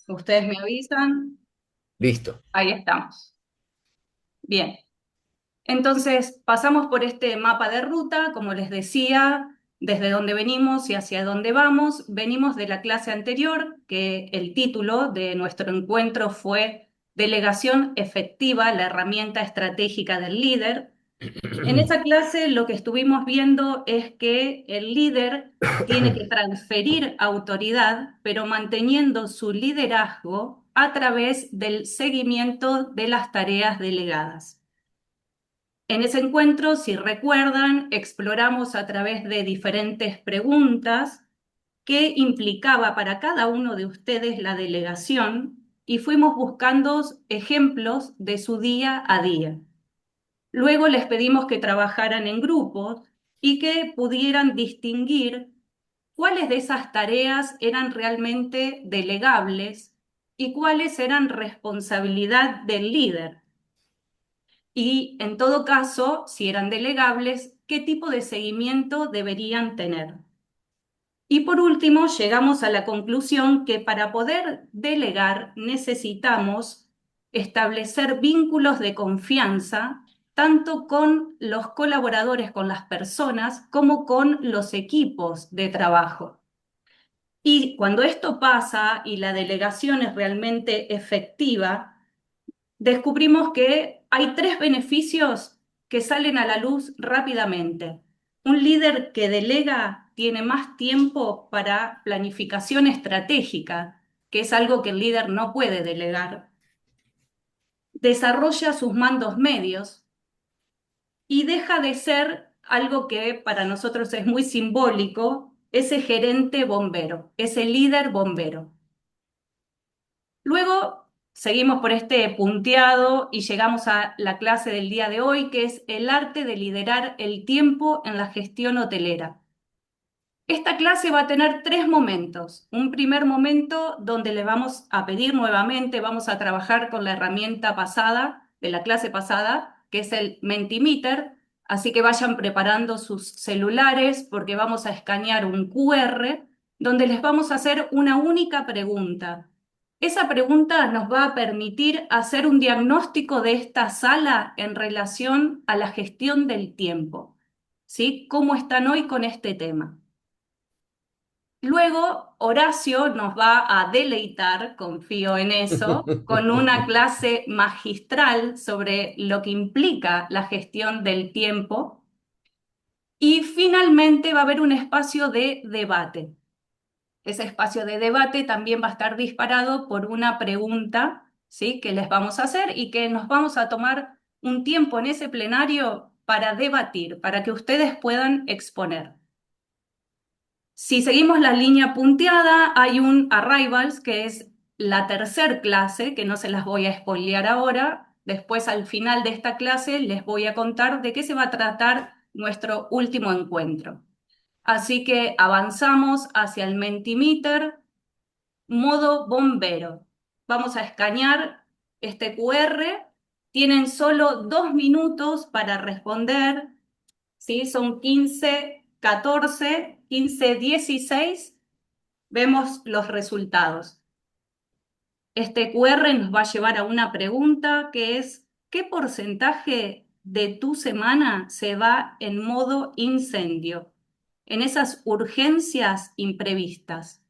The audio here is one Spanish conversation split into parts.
Ustedes me avisan. Listo. Ahí estamos. Bien. Entonces, pasamos por este mapa de ruta, como les decía, desde dónde venimos y hacia dónde vamos. Venimos de la clase anterior, que el título de nuestro encuentro fue Delegación efectiva, la herramienta estratégica del líder. En esa clase lo que estuvimos viendo es que el líder tiene que transferir autoridad, pero manteniendo su liderazgo a través del seguimiento de las tareas delegadas. En ese encuentro, si recuerdan, exploramos a través de diferentes preguntas qué implicaba para cada uno de ustedes la delegación y fuimos buscando ejemplos de su día a día. Luego les pedimos que trabajaran en grupos y que pudieran distinguir cuáles de esas tareas eran realmente delegables y cuáles eran responsabilidad del líder. Y en todo caso, si eran delegables, qué tipo de seguimiento deberían tener. Y por último, llegamos a la conclusión que para poder delegar necesitamos establecer vínculos de confianza tanto con los colaboradores, con las personas, como con los equipos de trabajo. Y cuando esto pasa y la delegación es realmente efectiva, descubrimos que hay tres beneficios que salen a la luz rápidamente. Un líder que delega tiene más tiempo para planificación estratégica, que es algo que el líder no puede delegar. Desarrolla sus mandos medios y deja de ser algo que para nosotros es muy simbólico, ese gerente bombero, ese líder bombero. Luego seguimos por este punteado y llegamos a la clase del día de hoy, que es el arte de liderar el tiempo en la gestión hotelera. Esta clase va a tener tres momentos. Un primer momento donde le vamos a pedir nuevamente, vamos a trabajar con la herramienta pasada, de la clase pasada, que es el Mentimeter, así que vayan preparando sus celulares porque vamos a escanear un QR donde les vamos a hacer una única pregunta. Esa pregunta nos va a permitir hacer un diagnóstico de esta sala en relación a la gestión del tiempo. ¿Sí? ¿Cómo están hoy con este tema? Luego, Horacio nos va a deleitar, confío en eso, con una clase magistral sobre lo que implica la gestión del tiempo. Y finalmente va a haber un espacio de debate. Ese espacio de debate también va a estar disparado por una pregunta, ¿sí? Que les vamos a hacer y que nos vamos a tomar un tiempo en ese plenario para debatir, para que ustedes puedan exponer. Si seguimos la línea punteada, hay un Arrivals, que es la tercer clase, que no se las voy a spoilear ahora. Después, al final de esta clase, les voy a contar de qué se va a tratar nuestro último encuentro. Así que avanzamos hacia el Mentimeter, modo bombero. Vamos a escanear este QR. Tienen solo 2 minutos para responder. ¿Sí? Son 15, 14, 15, 16. Vemos los resultados. Este QR nos va a llevar a una pregunta que es, ¿qué porcentaje de tu semana se va en modo incendio? En esas urgencias imprevistas.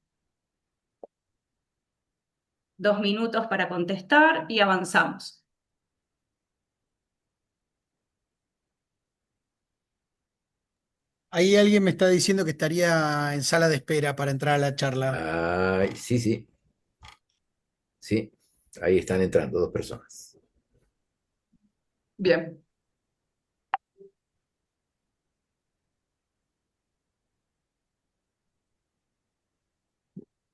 2 minutos para contestar y avanzamos. Ahí alguien me está diciendo que estaría en sala de espera para entrar a la charla. Ay, sí, sí, sí. Ahí están entrando dos personas. Bien.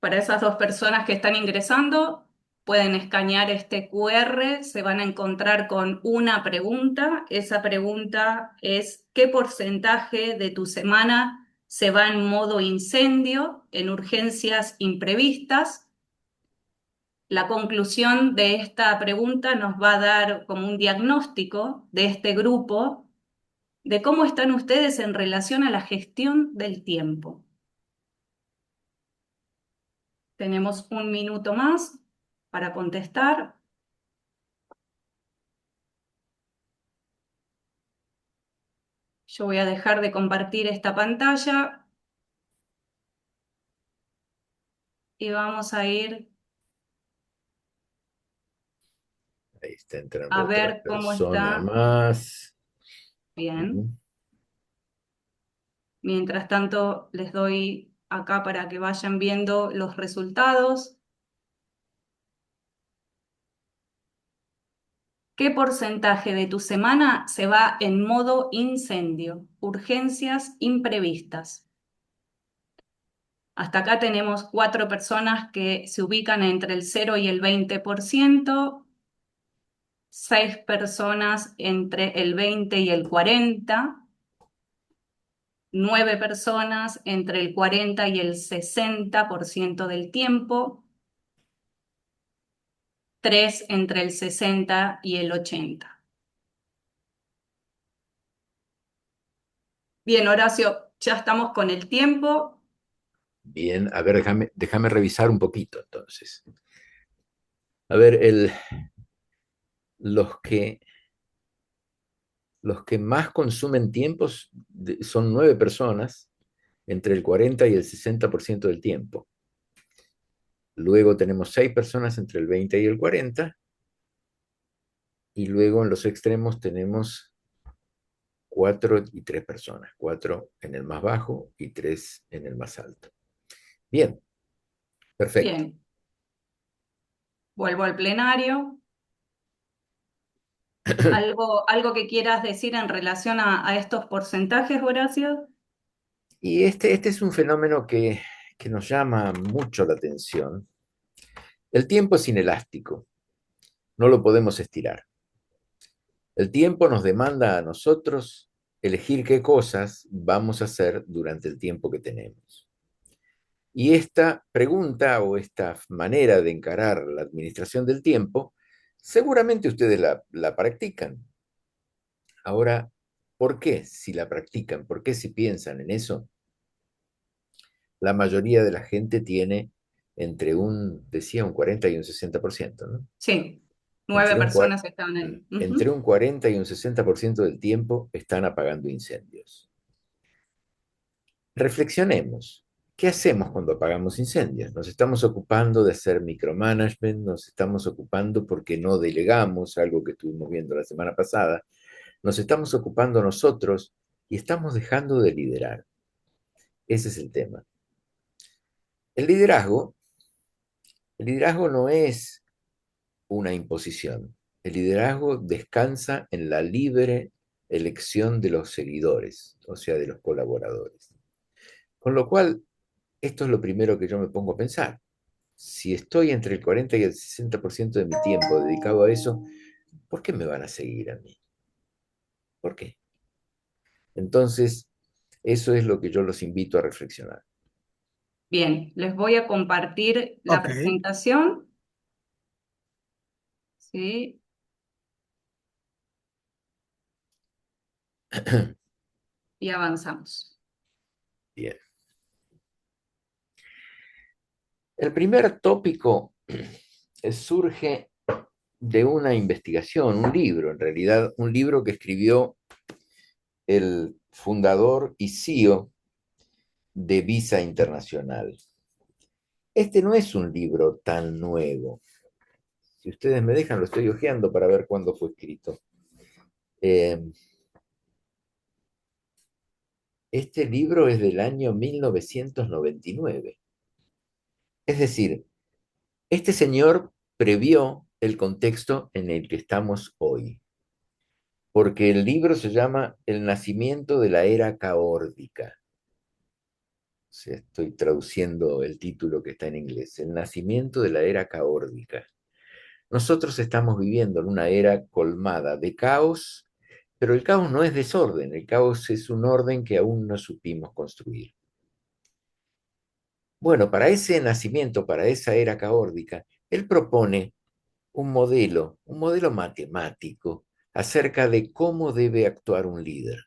Para esas dos personas que están ingresando, pueden escanear este QR, se van a encontrar con una pregunta. Esa pregunta es, ¿qué porcentaje de tu semana se va en modo incendio, en urgencias imprevistas? La conclusión de esta pregunta nos va a dar como un diagnóstico de este grupo, de cómo están ustedes en relación a la gestión del tiempo. Tenemos 1 minuto más. para contestar. Yo voy a dejar de compartir esta pantalla y vamos a ir Ahí está a entrando otra ver cómo persona está. más. Bien. Ujú. Mientras tanto, les doy acá para que vayan viendo los resultados. ¿Qué porcentaje de tu semana se va en modo incendio? Urgencias imprevistas. Hasta acá tenemos 4 personas que se ubican entre el 0 y el 20%, 6 personas entre el 20 y el 40%, 9 personas entre el 40 y el 60% del tiempo, 3 entre el 60 y el 80%. Bien, Horacio, ya estamos con el tiempo. Bien, a ver, déjame revisar un poquito entonces. A ver, los que, los que más consumen tiempos son 9 personas, entre el 40 y el 60% del tiempo. Luego tenemos 6 personas entre el 20 y el 40, y luego en los extremos tenemos 4 y 3 personas, 4 en el más bajo y 3 en el más alto. Bien, perfecto. Bien, vuelvo al plenario. ¿Algo que quieras decir en relación a estos porcentajes, Horacio? Y este es un fenómeno que nos llama mucho la atención. El tiempo es inelástico, no lo podemos estirar. El tiempo nos demanda a nosotros elegir qué cosas vamos a hacer durante el tiempo que tenemos. Y esta pregunta o esta manera de encarar la administración del tiempo, seguramente ustedes la practican. Ahora, ¿por qué si la practican? ¿Por qué si piensan en eso? La mayoría de la gente tiene entre decía, un 40 y un 60%, ¿no? Sí, nueve Entre un, personas estaban en... entre Ujú. un 40 y un 60% del tiempo están apagando incendios. Reflexionemos. ¿Qué hacemos cuando apagamos incendios? Nos estamos ocupando de hacer micromanagement, nos estamos ocupando porque no delegamos, algo que estuvimos viendo la semana pasada, nos estamos ocupando nosotros y estamos dejando de liderar. Ese es el tema. El liderazgo, el liderazgo no es una imposición. El liderazgo descansa en la libre elección de los seguidores, o sea, de los colaboradores. Con lo cual, esto es lo primero que yo me pongo a pensar. Si estoy entre el 40 y el 60% de mi tiempo dedicado a eso, ¿por qué me van a seguir a mí? ¿Por qué? Entonces, eso es lo que yo los invito a reflexionar. Bien, les voy a compartir la Ok. presentación. Sí, y avanzamos. Bien. El primer tópico surge de una investigación, un libro, en realidad, un libro que escribió el fundador y CEO de Visa Internacional. Este no es un libro tan nuevo. Si ustedes me dejan, lo estoy hojeando para ver cuándo fue escrito. Eh, este libro es del año 1999. Es decir, este señor previó el contexto en el que estamos hoy, porque el libro se llama El nacimiento de la era caórdica. O sea, estoy traduciendo el título que está en inglés, El nacimiento de la era caórdica. Nosotros estamos viviendo en una era colmada de caos, pero el caos no es desorden, el caos es un orden que aún no supimos construir. Bueno, para ese nacimiento, para esa era caórdica, él propone un modelo matemático acerca de cómo debe actuar un líder.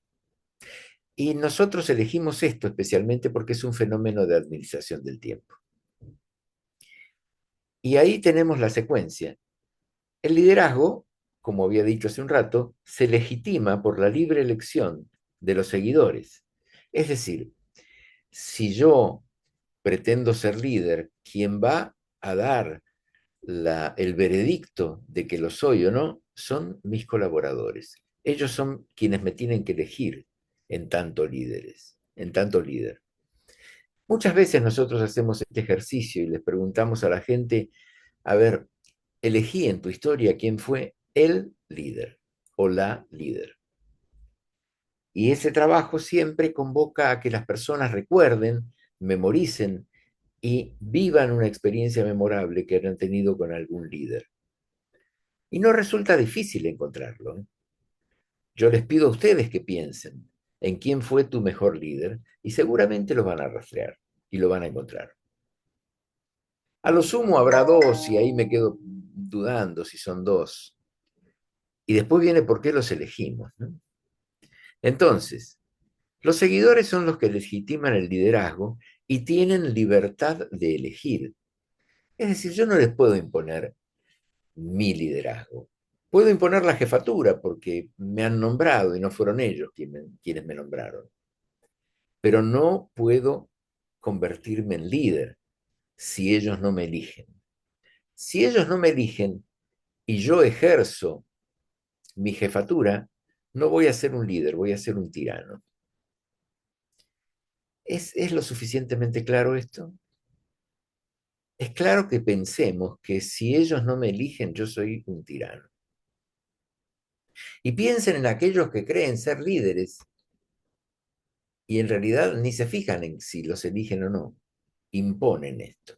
Y nosotros elegimos esto especialmente porque es un fenómeno de administración del tiempo. Y ahí tenemos la secuencia. El liderazgo, como había dicho hace un rato, se legitima por la libre elección de los seguidores. Es decir, si yo pretendo ser líder, quien va a dar el veredicto de que lo soy o no son mis colaboradores. Ellos son quienes me tienen que elegir en tanto líderes, en tanto líder. Muchas veces nosotros hacemos este ejercicio y les preguntamos a la gente, a ver, elegí en tu historia quién fue el líder o la líder. Y ese trabajo siempre convoca a que las personas recuerden, memoricen y vivan una experiencia memorable que hayan tenido con algún líder. Y no resulta difícil encontrarlo, ¿eh? Yo les pido a ustedes que piensen en quién fue tu mejor líder y seguramente los van a rastrear y lo van a encontrar. A lo sumo habrá dos y ahí me quedo dudando si son dos. Y después viene por qué los elegimos, ¿no? Entonces, los seguidores son los que legitiman el liderazgo y tienen libertad de elegir. Es decir, yo no les puedo imponer mi liderazgo. Puedo imponer la jefatura porque me han nombrado y no fueron ellos quienes me nombraron. Pero no puedo convertirme en líder si ellos no me eligen. Si ellos no me eligen y yo ejerzo mi jefatura, no voy a ser un líder, voy a ser un tirano. ¿Es lo suficientemente claro esto? Es claro que pensemos que si ellos no me eligen, yo soy un tirano. Y piensen en aquellos que creen ser líderes y en realidad ni se fijan en si los eligen o no, imponen esto.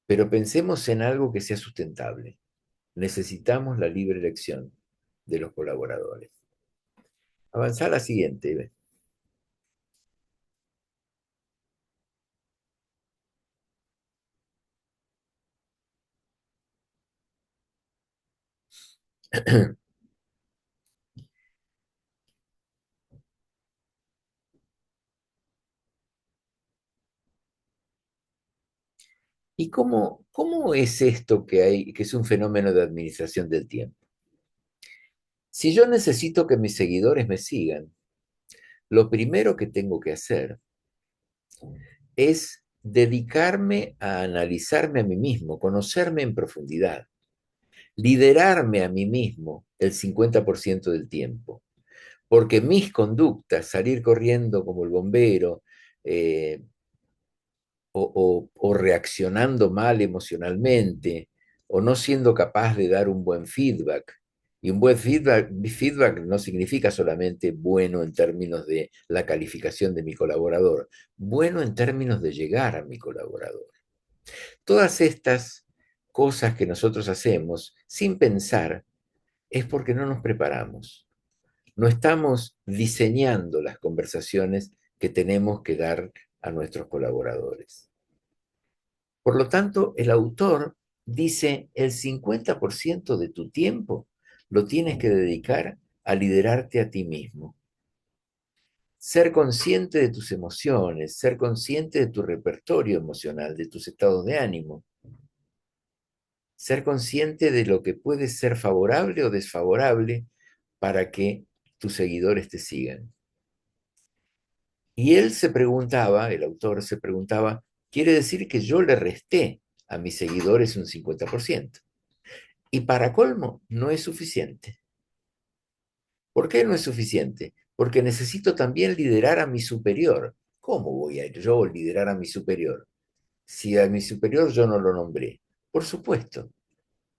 Pero pensemos en algo que sea sustentable. Necesitamos la libre elección de los colaboradores. Avanzar a la siguiente. ¿Y cómo es esto que hay, que es un fenómeno de administración del tiempo? Si yo necesito que mis seguidores me sigan, lo primero que tengo que hacer es dedicarme a analizarme a mí mismo, conocerme en profundidad, liderarme a mí mismo el 50% del tiempo, porque mis conductas, salir corriendo como el bombero, eh, o reaccionando mal emocionalmente, o no siendo capaz de dar un buen feedback. Y un buen feedback no significa solamente bueno en términos de la calificación de mi colaborador, bueno en términos de llegar a mi colaborador. Todas estas cosas que nosotros hacemos sin pensar es porque no nos preparamos. No estamos diseñando las conversaciones que tenemos que dar a nuestros colaboradores. Por lo tanto, el autor dice, el 50% de tu tiempo lo tienes que dedicar a liderarte a ti mismo. Ser consciente de tus emociones, ser consciente de tu repertorio emocional, de tus estados de ánimo. Ser consciente de lo que puede ser favorable o desfavorable para que tus seguidores te sigan. Y él se preguntaba, el autor se preguntaba, quiere decir que yo le resté a mis seguidores un 50%. Y para colmo, no es suficiente. ¿Por qué no es suficiente? Porque necesito también liderar a mi superior. ¿Cómo voy a yo liderar a mi superior? Si a mi superior yo no lo nombré. Por supuesto,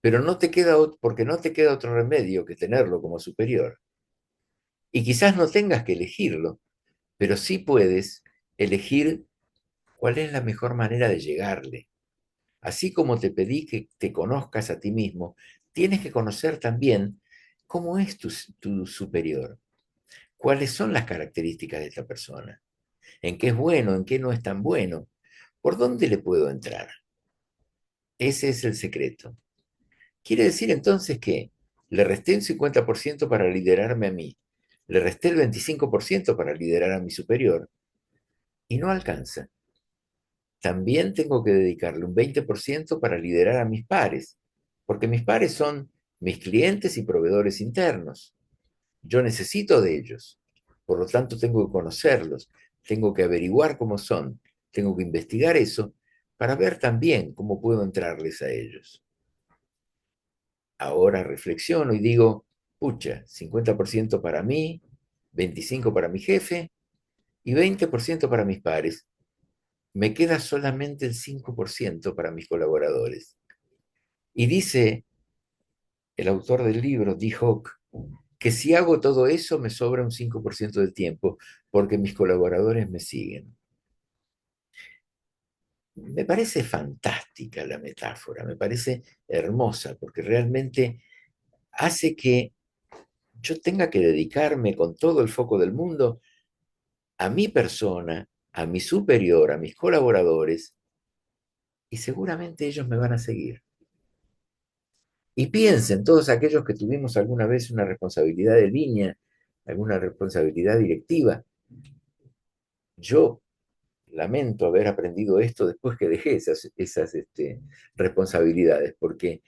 pero no te queda, porque no te queda otro remedio que tenerlo como superior. Y quizás no tengas que elegirlo, pero sí puedes elegir cuál es la mejor manera de llegarle. Así como te pedí que te conozcas a ti mismo, tienes que conocer también cómo es tu superior, cuáles son las características de esta persona, en qué es bueno, en qué no es tan bueno, por dónde le puedo entrar. Ese es el secreto. Quiere decir entonces que le resté un 50% para liderarme a mí, le resté el 25% para liderar a mi superior y no alcanza. también tengo que dedicarle un 20% para liderar a mis pares, porque mis pares son mis clientes y proveedores internos. Yo necesito de ellos, por lo tanto tengo que conocerlos, tengo que averiguar cómo son, tengo que investigar eso para ver también cómo puedo entrarles a ellos. Ahora reflexiono y digo, pucha, 50% para mí, 25% para mi jefe y 20% para mis pares. Me queda solamente el 5% para mis colaboradores. Y dice el autor del libro, D. Hook, que si hago todo eso me sobra un 5% del tiempo porque mis colaboradores me siguen. Me parece fantástica la metáfora, me parece hermosa porque realmente hace que yo tenga que dedicarme con todo el foco del mundo a mi persona, a mi superior, a mis colaboradores, y seguramente ellos me van a seguir. Y piensen, todos aquellos que tuvimos alguna vez una responsabilidad de línea, alguna responsabilidad directiva, yo lamento haber aprendido esto después que dejé esas responsabilidades, porque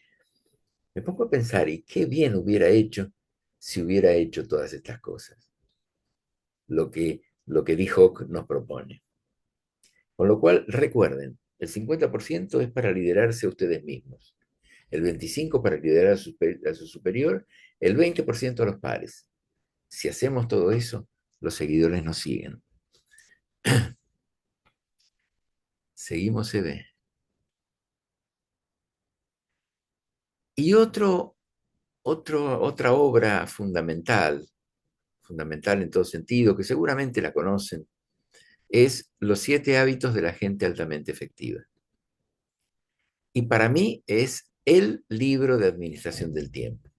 me pongo a pensar, ¿y qué bien hubiera hecho si hubiera hecho todas estas cosas? Lo que D. Hook nos propone. Con lo cual, recuerden, el 50% es para liderarse a ustedes mismos, el 25% para liderar a su superior, el 20% a los pares. Si hacemos todo eso, los seguidores nos siguen. Seguimos CB. Y otra obra fundamental en todo sentido, que seguramente la conocen, es Los 7 hábitos de la gente altamente efectiva. Y para mí es el libro de administración del tiempo.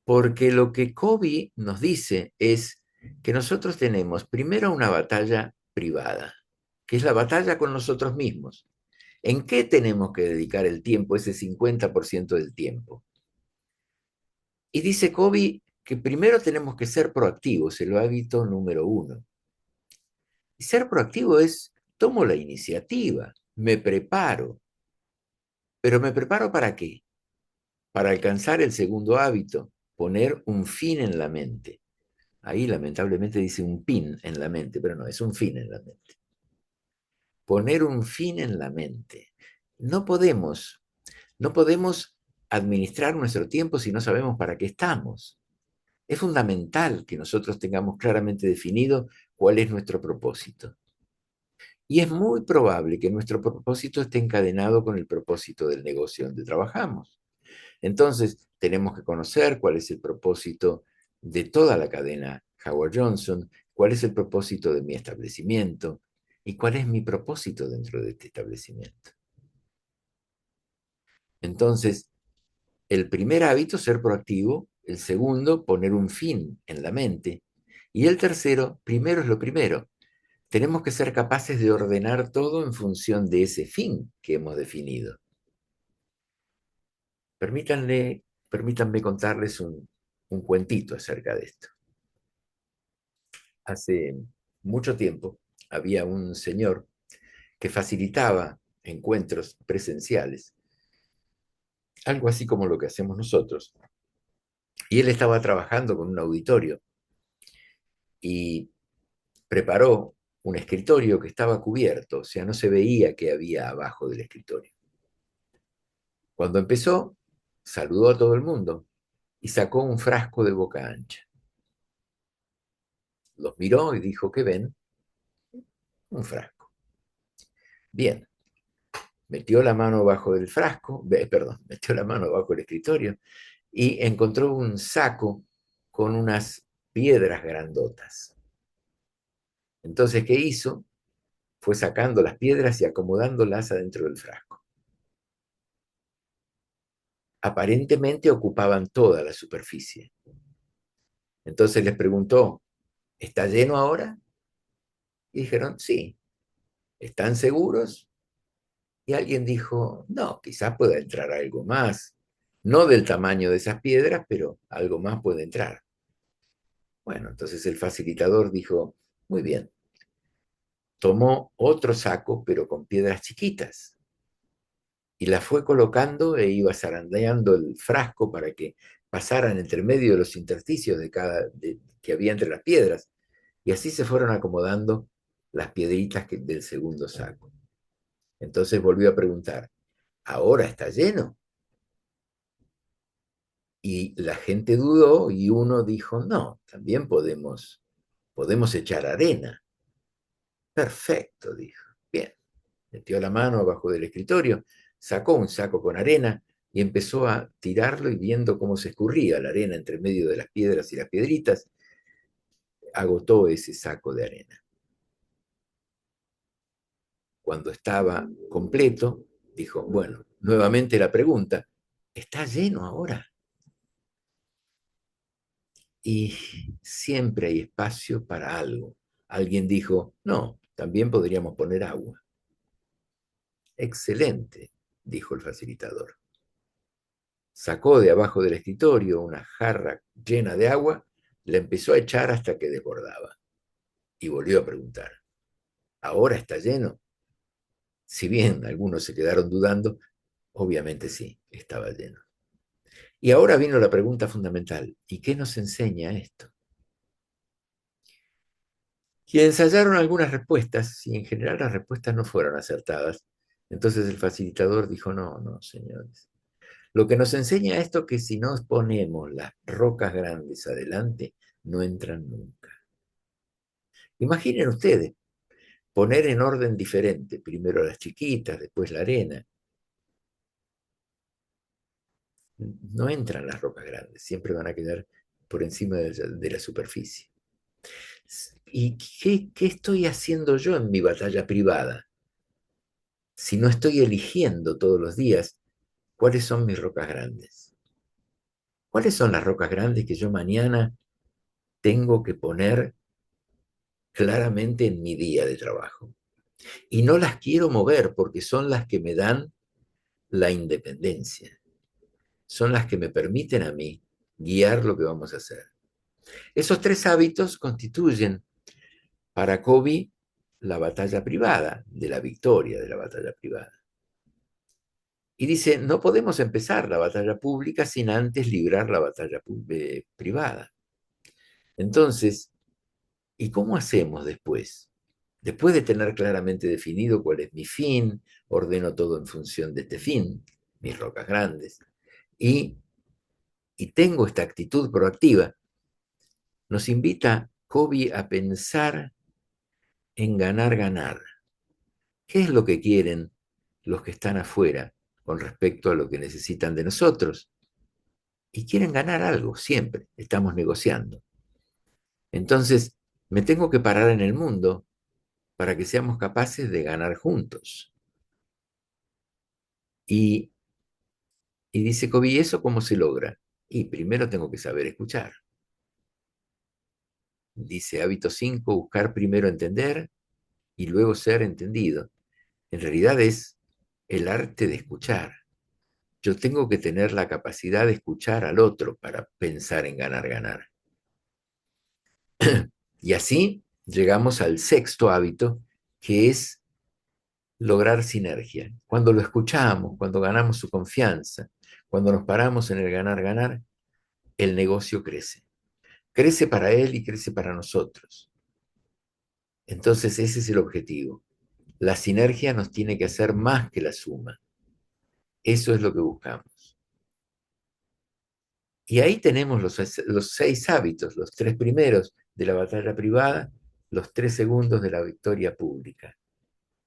Porque lo que Covey nos dice es que nosotros tenemos primero una batalla privada, que es la batalla con nosotros mismos. ¿En qué tenemos que dedicar el tiempo, ese 50% del tiempo? Y dice Covey que primero tenemos que ser proactivos, el hábito número 1. Y ser proactivo es, tomo la iniciativa, me preparo. ¿Pero me preparo para qué? Para alcanzar el segundo hábito, poner un fin en la mente. Ahí lamentablemente dice un pin en la mente, pero no, es un fin en la mente. Poner un fin en la mente. No podemos, no podemos administrar nuestro tiempo si no sabemos para qué estamos. Es fundamental que nosotros tengamos claramente definido cuál es nuestro propósito. Y es muy probable que nuestro propósito esté encadenado con el propósito del negocio donde trabajamos. Entonces, tenemos que conocer cuál es el propósito de toda la cadena Howard Johnson, cuál es el propósito de mi establecimiento y cuál es mi propósito dentro de este establecimiento. Entonces, el primer hábito, ser proactivo; el segundo, poner un fin en la mente; y el tercero, primero es lo primero. Tenemos que ser capaces de ordenar todo en función de ese fin que hemos definido. Permítanme contarles un cuentito acerca de esto. Hace mucho tiempo había un señor que facilitaba encuentros presenciales, algo así como lo que hacemos nosotros. Y él estaba trabajando con un auditorio y preparó un escritorio que estaba cubierto, o sea, no se veía qué había abajo del escritorio. Cuando empezó, saludó a todo el mundo y sacó un frasco de boca ancha. Los miró y dijo: ¿qué ven? Un frasco. Bien, metió la mano bajo del frasco, metió la mano bajo el escritorio y encontró un saco con unas piedras grandotas. Entonces, ¿qué hizo? Fue sacando las piedras y acomodándolas adentro del frasco. Aparentemente ocupaban toda la superficie. Entonces les preguntó: ¿está lleno ahora? Y dijeron: sí. ¿Están seguros? Y alguien dijo: no, quizás pueda entrar algo más. No del tamaño de esas piedras, pero algo más puede entrar. Bueno, entonces el facilitador dijo: muy bien, tomó otro saco, pero con piedras chiquitas, y las fue colocando e iba zarandeando el frasco para que pasaran entre medio de los intersticios que había entre las piedras, y así se fueron acomodando las piedritas del segundo saco. Entonces volvió a preguntar, ¿ahora está lleno? Y la gente dudó y uno dijo, no, también podemos echar arena. Perfecto, dijo. Bien, metió la mano abajo del escritorio, sacó un saco con arena y empezó a tirarlo, y viendo cómo se escurría la arena entre medio de las piedras y las piedritas, agotó ese saco de arena. Cuando estaba completo, dijo, bueno, nuevamente la pregunta, ¿está lleno ahora? Y siempre hay espacio para algo. Alguien dijo, no, también podríamos poner agua. Excelente, dijo el facilitador. Sacó de abajo del escritorio una jarra llena de agua, la empezó a echar hasta que desbordaba. Y volvió a preguntar, ¿ahora está lleno? Si bien algunos se quedaron dudando, obviamente sí, estaba lleno. Y ahora vino la pregunta fundamental, ¿y qué nos enseña esto? Y ensayaron algunas respuestas, y en general las respuestas no fueron acertadas. Entonces el facilitador dijo, no, no, señores. Lo que nos enseña esto es que si no ponemos las rocas grandes adelante, no entran nunca. Imaginen ustedes, poner en orden diferente, primero las chiquitas, después la arena. No entran las rocas grandes, siempre van a quedar por encima de la superficie. ¿Y qué estoy haciendo yo en mi batalla privada? Si no estoy eligiendo todos los días cuáles son mis rocas grandes. ¿Cuáles son las rocas grandes que yo mañana tengo que poner claramente en mi día de trabajo? Y no las quiero mover porque son las que me dan la independencia. Son las que me permiten a mí guiar lo que vamos a hacer. Esos tres hábitos constituyen para Covey la batalla privada, de la victoria de la batalla privada. Y dice, no podemos empezar la batalla pública sin antes librar la batalla privada. Entonces, ¿y cómo hacemos después? Después de tener claramente definido cuál es mi fin, ordeno todo en función de este fin, mis rocas grandes, y, y tengo esta actitud proactiva, nos invita Covey a pensar en ganar, ganar. ¿Qué es lo que quieren los que están afuera con respecto a lo que necesitan de nosotros? Y quieren ganar algo, siempre, estamos negociando. Entonces, me tengo que parar en el mundo para que seamos capaces de ganar juntos. Y, y dice Covey, ¿eso cómo se logra? Y primero tengo que saber escuchar. Dice hábito 5, buscar primero entender y luego ser entendido. En realidad es el arte de escuchar. Yo tengo que tener la capacidad de escuchar al otro para pensar en ganar, ganar. Y así llegamos al sexto hábito, que es lograr sinergia. Cuando lo escuchamos, cuando ganamos su confianza, cuando nos paramos en el ganar, ganar, el negocio crece. Crece para él y crece para nosotros. Entonces ese es el objetivo. La sinergia nos tiene que hacer más que la suma. Eso es lo que buscamos. Y ahí tenemos los 6 hábitos, los 3 primeros de la batalla privada, los 3 segundos de la victoria pública.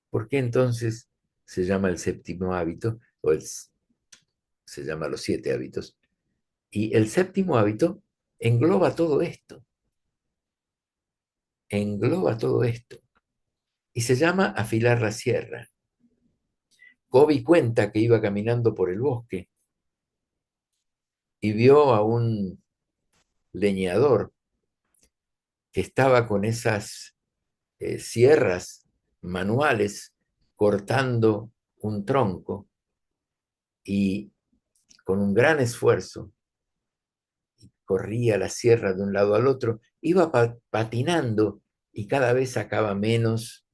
¿Por qué entonces se llama el séptimo hábito? Se llama los 7 hábitos. Y el séptimo hábito engloba todo esto. Engloba todo esto. Y se llama afilar la sierra. Covey cuenta que iba caminando por el bosque y vio a un leñador que estaba con esas sierras manuales cortando un tronco, y con un gran esfuerzo corría la sierra de un lado al otro, iba patinando y cada vez sacaba menos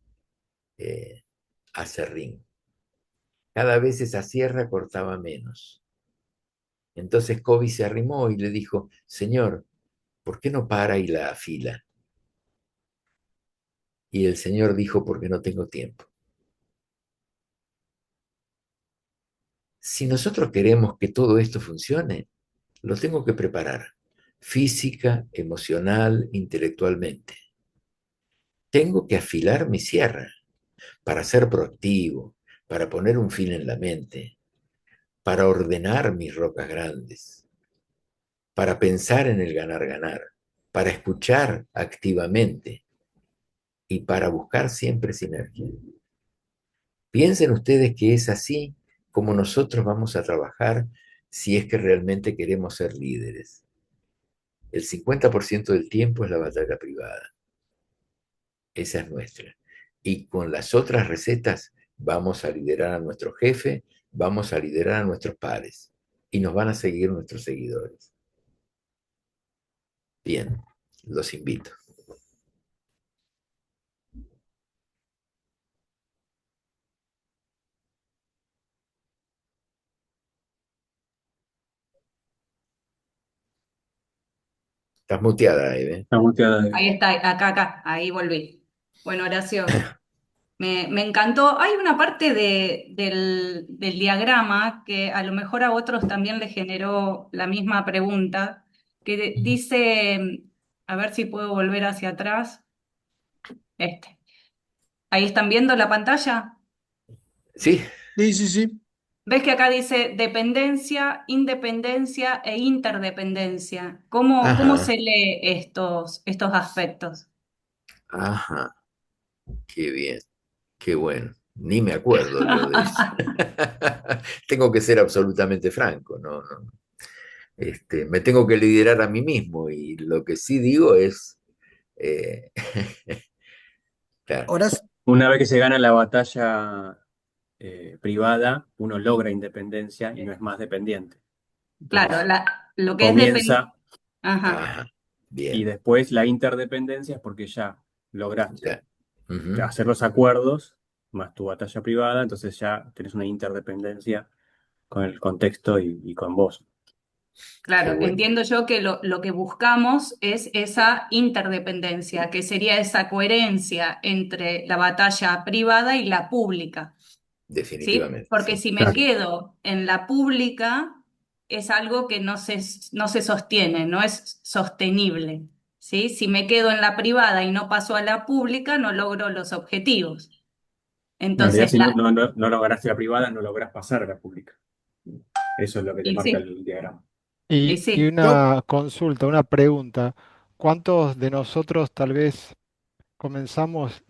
eh, aserrín. Cada vez esa sierra cortaba menos. Entonces Kobe se arrimó y le dijo, Señor, ¿por qué no para y la afila? Y el Señor dijo, porque no tengo tiempo. Si nosotros queremos que todo esto funcione, lo tengo que preparar, física, emocional, intelectualmente. Tengo que afilar mi sierra para ser proactivo, para poner un fin en la mente, para ordenar mis rocas grandes, para pensar en el ganar-ganar, para escuchar activamente y para buscar siempre sinergia. Piensen ustedes que es así como nosotros vamos a trabajar si es que realmente queremos ser líderes. El 50% del tiempo es la batalla privada. Esa es nuestra. Y con las otras recetas vamos a liderar a nuestro jefe, vamos a liderar a nuestros pares y nos van a seguir nuestros seguidores. Bien, los invito. Estás muteada, Eve. Está muteada Ahí está, acá, ahí volví. Bueno, Horacio, me encantó. Hay una parte del diagrama que a lo mejor a otros también les generó la misma pregunta, que dice, a ver si puedo volver hacia atrás. Este. Ahí están viendo la pantalla. Sí, Sí, sí, sí. ¿Ves que acá dice dependencia, independencia e interdependencia? ¿Cómo ajá, se lee estos aspectos? ajá, qué bien, qué bueno. Ni me acuerdo yo de eso. Tengo que ser absolutamente franco, no, no. Me tengo que liderar a mí mismo y lo que sí digo es, eh, claro, Ahora, Una vez que se gana la batalla privada, uno logra independencia y no es más dependiente. Claro, Entonces, lo que es dependiente. comienza Ajá, ajá, y bien, después la interdependencia es porque ya lograste ya, ujú, hacer los acuerdos más tu batalla privada, entonces ya tenés una interdependencia con el contexto y con vos. qué claro. bueno, Entiendo yo que lo que buscamos es esa interdependencia, que sería esa coherencia entre la batalla privada y la pública. ¿Sí? definitivamente, Porque sí, si me Claro. quedo en la pública, es algo que no se sostiene, no es sostenible, ¿sí? Si me quedo en la privada y no paso a la pública, no logro los objetivos. En realidad, Entonces, si no lograste la privada, no lográs pasar a la pública. Eso es lo que te y marca sí, el diagrama. y Y sí, yo, una consulta, una pregunta. ¿Cuántos de nosotros tal vez comenzamos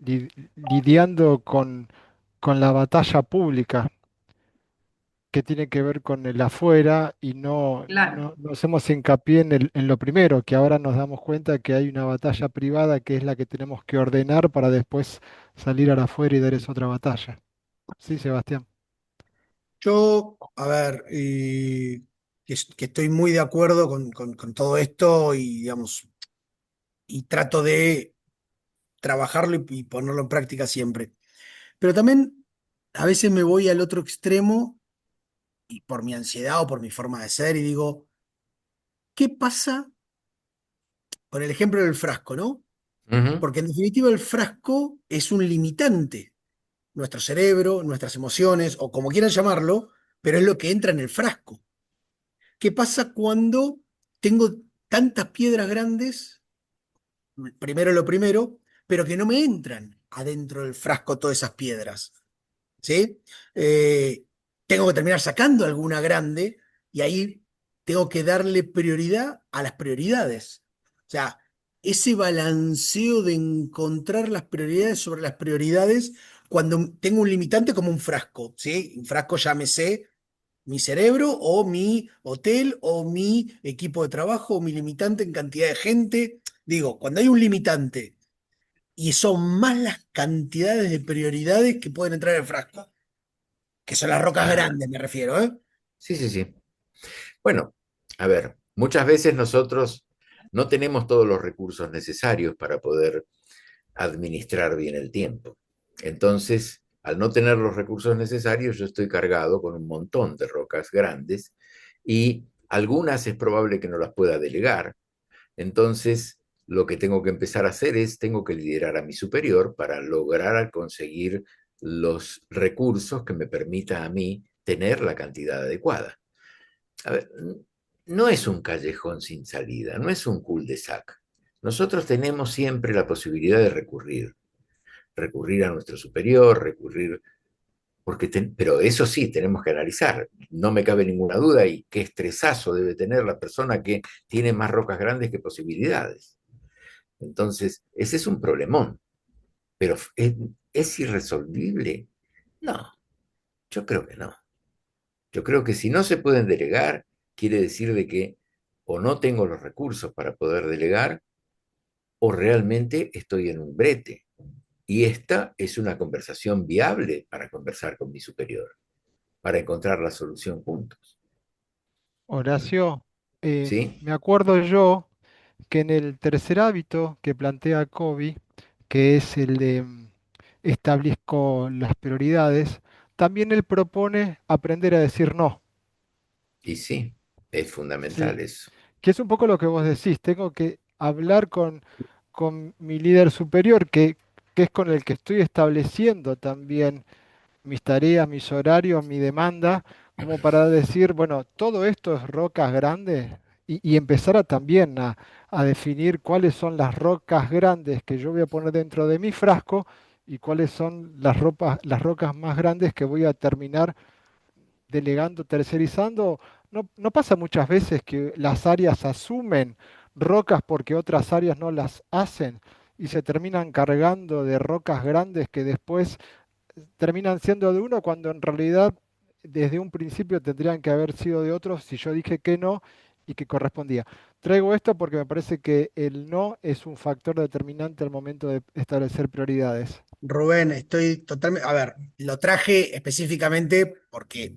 lidiando con la batalla pública que tiene que ver con el afuera y claro. no hacemos hincapié en lo primero, que ahora nos damos cuenta que hay una batalla privada que es la que tenemos que ordenar para después salir a la afuera y dar esa otra batalla? Sí, Sebastián. a ver, que estoy muy de acuerdo con todo esto y, digamos, y trato de trabajarlo y ponerlo en práctica siempre. Pero también a veces me voy al otro extremo y por mi ansiedad o por mi forma de ser y digo, ¿qué pasa con el ejemplo del frasco, ¿no? ujú, Porque en definitiva el frasco es un limitante, nuestro cerebro, nuestras emociones o como quieran llamarlo, pero es lo que entra en el frasco. ¿Qué pasa cuando tengo tantas piedras grandes, primero lo primero, pero que no me entran adentro del frasco todas esas piedras? ¿Sí? Eh, Tengo que terminar sacando alguna grande y ahí tengo que darle prioridad a las prioridades. O sea, ese balanceo de encontrar las prioridades sobre las prioridades cuando tengo un limitante como un frasco, ¿sí? Un frasco, llámese mi cerebro o mi hotel o mi equipo de trabajo o mi limitante en cantidad de gente. Digo, cuando hay un limitante y son más las cantidades de prioridades que pueden entrar en el frasco, que son las rocas ajá, grandes, me refiero, ¿eh? sí, sí, sí. Bueno, a ver, muchas veces nosotros no tenemos todos los recursos necesarios para poder administrar bien el tiempo. Entonces, al no tener los recursos necesarios, yo estoy cargado con un montón de rocas grandes y algunas es probable que no las pueda delegar. Entonces, lo que tengo que empezar a hacer es, tengo que liderar a mi superior para lograr conseguir los recursos que me permita a mí tener la cantidad adecuada. A ver, no es un callejón sin salida, no es un cul-de-sac. Nosotros tenemos siempre la posibilidad de recurrir a nuestro superior, pero eso sí, tenemos que analizar. No me cabe ninguna duda y qué estresazo debe tener la persona que tiene más rocas grandes que posibilidades. Entonces, ese es un problemón, pero ¿es irresolvible? No, yo creo que no. Yo creo que si no se pueden delegar, quiere decir de que o no tengo los recursos para poder delegar o realmente estoy en un brete. Y esta es una conversación viable para conversar con mi superior, para encontrar la solución juntos. Horacio, ¿Sí? me acuerdo yo que en el tercer hábito que plantea Covey, que es el de establezco las prioridades, también él propone aprender a decir no. Y sí, es Sí, fundamental eso. que es un poco lo que vos decís, tengo que hablar con mi líder superior, que es con el que estoy estableciendo también mis tareas, mis horarios, mi demanda, como para decir, bueno, todo esto es rocas grandes y empezar también a definir cuáles son las rocas grandes que yo voy a poner dentro de mi frasco y cuáles son las rocas más grandes que voy a terminar delegando, tercerizando. No, no pasa muchas veces que las áreas asumen rocas porque otras áreas no las hacen y se terminan cargando de rocas grandes que después terminan siendo de uno cuando en realidad desde un principio tendrían que haber sido de otros si yo dije que no y que correspondía. Traigo esto porque me parece que el no es un factor determinante al momento de establecer prioridades. Rubén, estoy totalmente. A ver, lo traje específicamente porque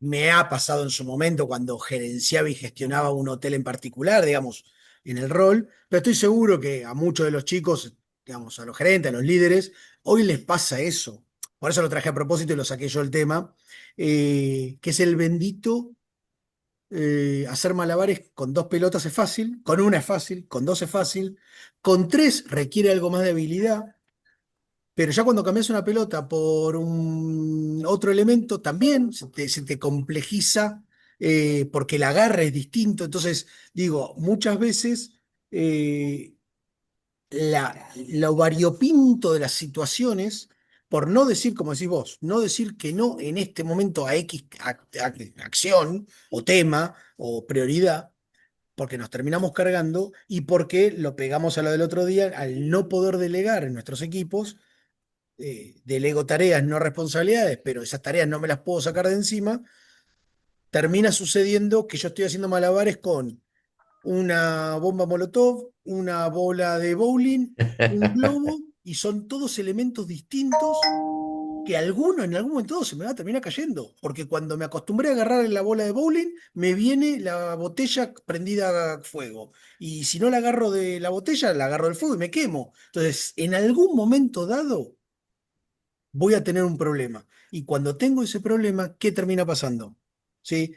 me ha pasado en su momento cuando gerenciaba y gestionaba un hotel en particular, digamos, en el rol, pero estoy seguro que a muchos de los chicos, digamos, a los gerentes, a los líderes, hoy les pasa eso. Por eso lo traje a propósito y lo saqué yo el tema, que es el bendito hacer malabares con dos pelotas es fácil, con una es fácil, con dos es fácil, con tres requiere algo más de habilidad. Pero ya cuando cambias una pelota por un otro elemento, también se te complejiza porque el agarre es distinto. Entonces, digo, muchas veces lo variopinto de las situaciones, por no decir, como decís vos, no decir que no en este momento a X acción o tema o prioridad, porque nos terminamos cargando y porque lo pegamos a lo del otro día, al no poder delegar en nuestros equipos delego tareas, no responsabilidades, pero esas tareas no me las puedo sacar de encima, termina sucediendo que yo estoy haciendo malabares con una bomba Molotov, una bola de bowling, un globo, y son todos elementos distintos que alguno en algún momento se me va a terminar cayendo, porque cuando me acostumbré a agarrar la bola de bowling, me viene la botella prendida a fuego, y si no la agarro de la botella, la agarro del fuego y me quemo. Entonces, en algún momento dado, voy a tener un problema. Y cuando tengo ese problema, ¿qué termina pasando? ¿Sí?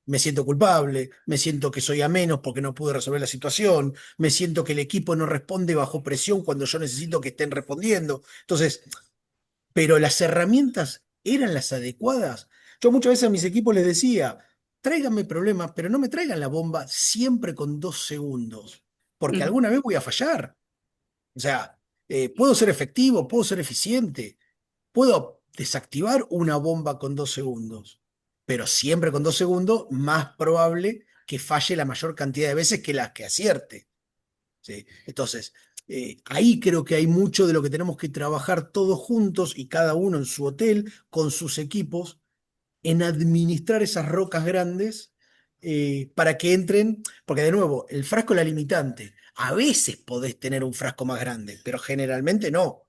Me siento culpable, me siento que soy a menos porque no pude resolver la situación, me siento que el equipo no responde bajo presión cuando yo necesito que estén respondiendo. Entonces, pero las herramientas eran las adecuadas. Yo muchas veces a mis equipos les decía, tráiganme problemas, pero no me traigan la bomba siempre con 2 segundos, porque Mm. alguna vez voy a fallar. O sea, puedo ser efectivo, puedo ser eficiente, puedo desactivar una bomba con 2 segundos, pero siempre con 2 segundos, más probable que falle la mayor cantidad de veces que las que acierte. ¿Sí? Entonces, ahí creo que hay mucho de lo que tenemos que trabajar todos juntos y cada uno en su hotel, con sus equipos, en administrar esas rocas grandes para que entren, porque de nuevo, el frasco es la limitante. A veces podés tener un frasco más grande, pero generalmente no.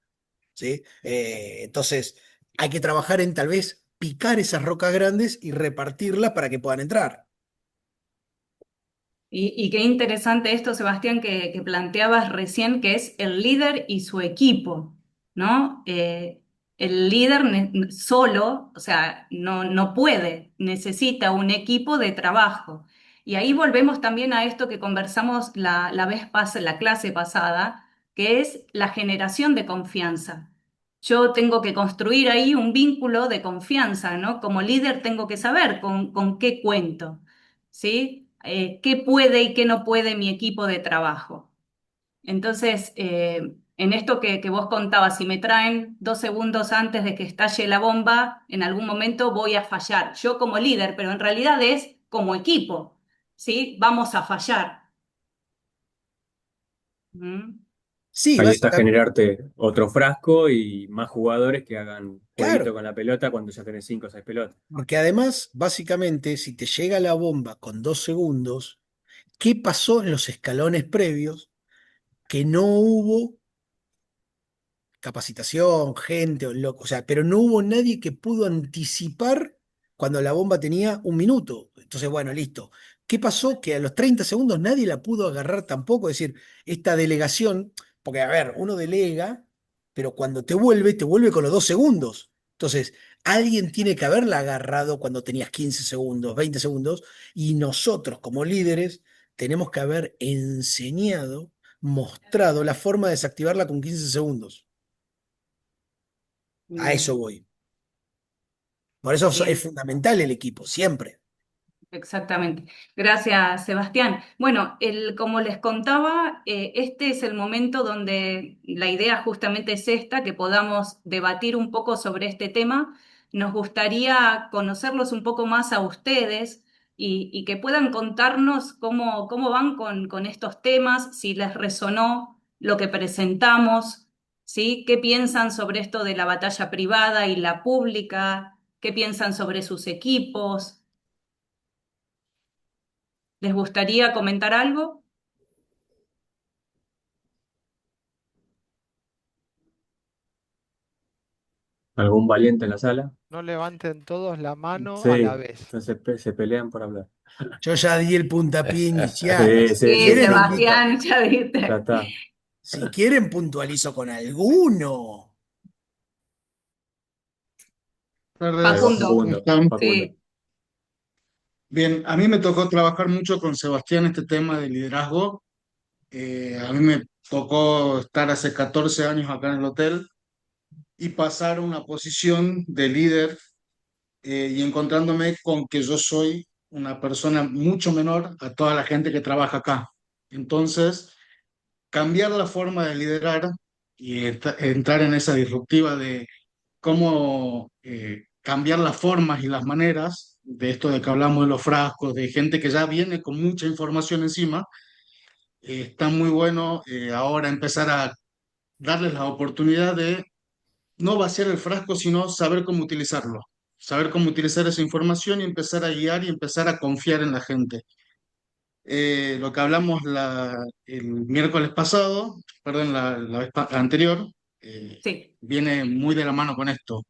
¿Sí? Entonces, hay que trabajar en tal vez picar esas rocas grandes y repartirlas para que puedan entrar. Y qué interesante esto, Sebastián, que planteabas recién, que es el líder y su equipo, ¿no? El líder solo, o sea, no puede, necesita un equipo de trabajo. Y ahí volvemos también a esto que conversamos la clase pasada, que es la generación de confianza. Yo tengo que construir ahí un vínculo de confianza, ¿no? Como líder tengo que saber con qué cuento. ¿Sí? ¿Qué puede y qué no puede mi equipo de trabajo? Entonces, en esto que vos contabas, si me traen 2 segundos antes de que estalle la bomba, en algún momento voy a fallar. Yo como líder, pero en realidad es como equipo, ¿sí? Vamos a fallar. ¿Mm? Sí, Ahí está básicamente, generarte otro frasco y más jugadores que hagan jueguito claro, con la pelota cuando ya tenés 5 o 6 pelotas. porque además, básicamente, si te llega la bomba con 2 segundos, ¿qué pasó en los escalones previos? Que no hubo capacitación, gente, o sea, pero no hubo nadie que pudo anticipar cuando la bomba tenía 1 minuto. Entonces, bueno, listo. ¿Qué pasó? Que a los 30 segundos nadie la pudo agarrar tampoco. Es decir, esta delegación, porque a ver, uno delega, pero cuando te vuelve con los 2 segundos. Entonces, alguien tiene que haberla agarrado cuando tenías 15 segundos, 20 segundos, y nosotros como líderes tenemos que haber enseñado, mostrado la forma de desactivarla con 15 segundos. A eso Bien, voy. Por eso es bien. fundamental el equipo, siempre. Exactamente. Gracias, Sebastián. Bueno, como les contaba, este es el momento donde la idea justamente es esta, que podamos debatir un poco sobre este tema. Nos gustaría conocerlos un poco más a ustedes y que puedan contarnos cómo van con estos temas, si les resonó lo que presentamos, ¿sí? ¿Qué piensan sobre esto de la batalla privada y la pública? ¿Qué piensan sobre sus equipos? ¿Les gustaría comentar algo? ¿Algún valiente en la sala? No levanten todos la mano a la Sí, vez. se pelean por hablar. Yo ya di el puntapié inicial. Sí, Si sí, Sí, sí, quieren, sí. invito. Sebastián, ya Ya viste. está. Si quieren, puntualizo con alguno. Ahí va Facundo, Tardes, ¿cómo Facundo. están? Facundo. sí, Bien, a mí me tocó trabajar mucho con Sebastián este tema de liderazgo. A mí me tocó estar hace 14 años acá en el hotel y pasar a una posición de líder y encontrándome con que yo soy una persona mucho menor a toda la gente que trabaja acá. Entonces, cambiar la forma de liderar y entrar en esa disruptiva de cómo cambiar las formas y las maneras de esto de que hablamos de los frascos, de gente que ya viene con mucha información encima. Está muy bueno ahora empezar a darles la oportunidad de no vaciar el frasco, sino saber cómo utilizarlo, saber cómo utilizar esa información y empezar a guiar y empezar a confiar en la gente. Lo que hablamos el miércoles pasado, perdón, la vez anterior, sí. viene muy de la mano con esto